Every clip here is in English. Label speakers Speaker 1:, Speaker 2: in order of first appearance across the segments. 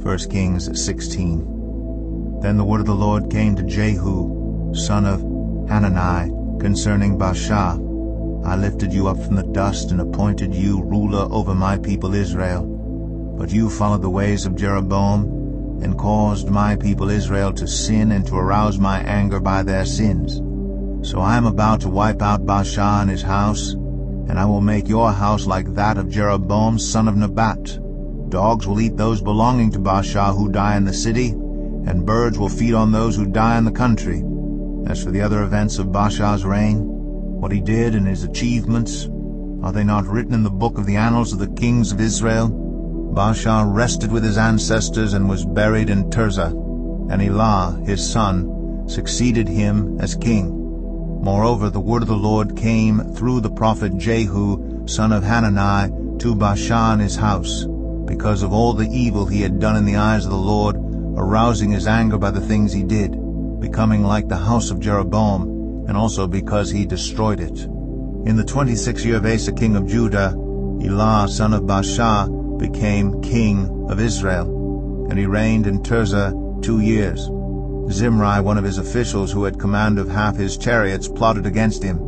Speaker 1: 1 Kings 16. Then the word of the Lord came to Jehu, son of Hanani, concerning Baasha. I lifted you up from the dust and appointed you ruler over my people Israel. But you followed the ways of Jeroboam, and caused my people Israel to sin and to arouse my anger by their sins. So I am about to wipe out Baasha and his house, and I will make your house like that of Jeroboam son of Nebat. Dogs will eat those belonging to Baasha who die in the city, and birds will feed on those who die in the country. As for the other events of Baasha's reign, what he did and his achievements, are they not written in the book of the annals of the kings of Israel? Baasha rested with his ancestors and was buried in Tirzah, and Elah, his son, succeeded him as king. Moreover, the word of the Lord came through the prophet Jehu, son of Hanani, to Baasha and his house, because of all the evil he had done in the eyes of the Lord, arousing his anger by the things he did, becoming like the house of Jeroboam, and also because he destroyed it. In the 26th year of Asa king of Judah, Elah son of Baasha became king of Israel, and he reigned in Tirzah 2 years. Zimri, one of his officials who had command of half his chariots, plotted against him.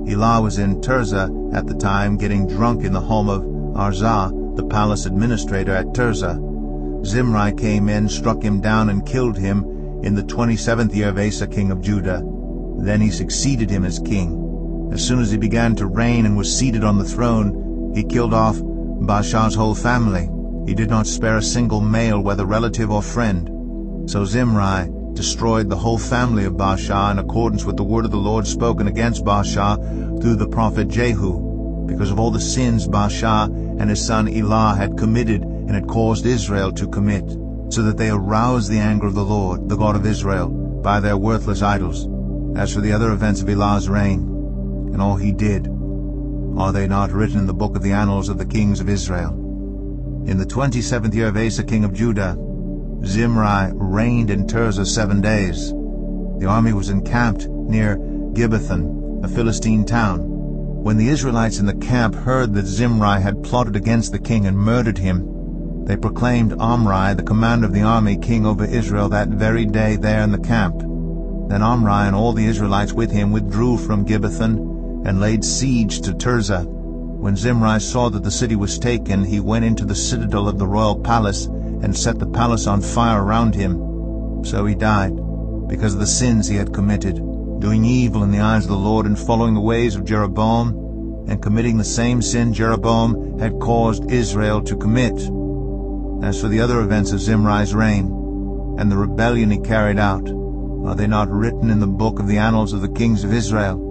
Speaker 1: Elah was in Tirzah at the time, getting drunk in the home of Arzah, the palace administrator at Tirzah. Zimri came in, struck him down, and killed him in the 27th year of Asa king of Judah. Then he succeeded him as king. As soon as he began to reign and was seated on the throne, he killed off Baasha's whole family. He did not spare a single male, whether relative or friend. So Zimri destroyed the whole family of Baasha in accordance with the word of the Lord spoken against Baasha through the prophet Jehu, because of all the sins Baasha and his son Elah had committed and had caused Israel to commit, so that they aroused the anger of the Lord, the God of Israel, by their worthless idols. As for the other events of Elah's reign, and all he did, are they not written in the book of the annals of the kings of Israel? In the 27th year of Asa king of Judah, Zimri reigned in Tirzah 7 days. The army was encamped near Gibbethon, a Philistine town. When the Israelites in the camp heard that Zimri had plotted against the king and murdered him, they proclaimed Omri, the commander of the army, king over Israel that very day there in the camp. Then Omri and all the Israelites with him withdrew from Gibbethon and laid siege to Tirzah. When Zimri saw that the city was taken, he went into the citadel of the royal palace and set the palace on fire around him. So he died, because of the sins he had committed, doing evil in the eyes of the Lord and following the ways of Jeroboam, and committing the same sin Jeroboam had caused Israel to commit. As for the other events of Zimri's reign, and the rebellion he carried out, are they not written in the book of the annals of the kings of Israel?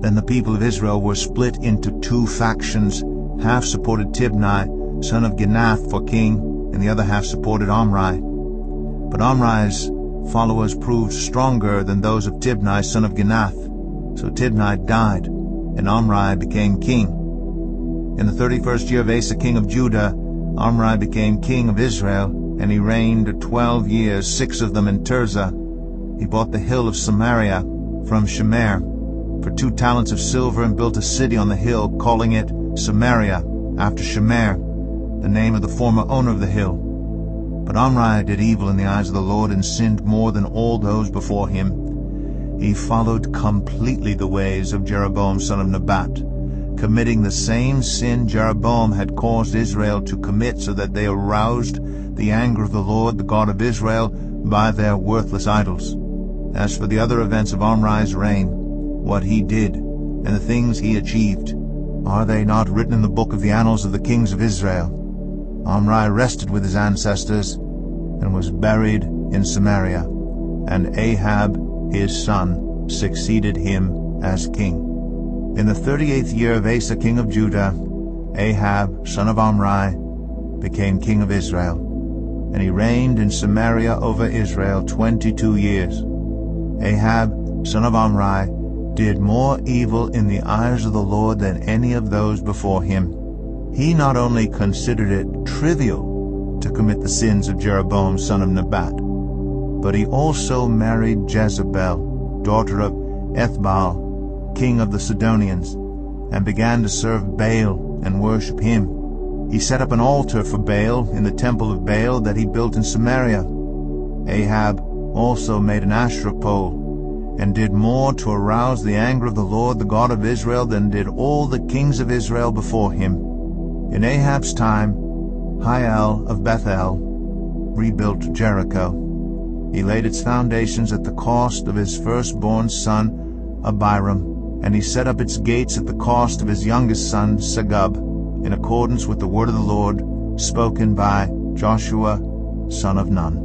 Speaker 1: Then the people of Israel were split into 2 factions. Half supported Tibni, son of Ginath, for king, and the other half supported Omri. But Omri's followers proved stronger than those of Tibni, son of Ginath. So Tibni died, and Omri became king. In the 31st year of Asa king of Judah, Omri became king of Israel, and he reigned 12 years, 6 of them in Tirzah. He bought the hill of Samaria from Shemer for 2 talents of silver, and built a city on the hill, calling it Samaria, after Shemer, the name of the former owner of the hill. But Omri did evil in the eyes of the Lord, and sinned more than all those before him. He followed completely the ways of Jeroboam son of Nebat, committing the same sin Jeroboam had caused Israel to commit, so that they aroused the anger of the Lord, the God of Israel, by their worthless idols. As for the other events of Omri's reign, what he did, and the things he achieved, are they not written in the book of the annals of the kings of Israel? Omri rested with his ancestors, and was buried in Samaria, and Ahab his son succeeded him as king. In the 38th year of Asa king of Judah, Ahab son of Omri became king of Israel, and he reigned in Samaria over Israel 22 years. Ahab son of Omri did more evil in the eyes of the Lord than any of those before him. He not only considered it trivial to commit the sins of Jeroboam son of Nebat, but he also married Jezebel, daughter of Ethbaal, king of the Sidonians, and began to serve Baal and worship him. He set up an altar for Baal in the temple of Baal that he built in Samaria. Ahab also made an Asherah pole, and did more to arouse the anger of the Lord, the God of Israel, than did all the kings of Israel before him. In Ahab's time, Hiel of Bethel rebuilt Jericho. He laid its foundations at the cost of his firstborn son Abiram, and he set up its gates at the cost of his youngest son Segub, in accordance with the word of the Lord spoken by Joshua son of Nun.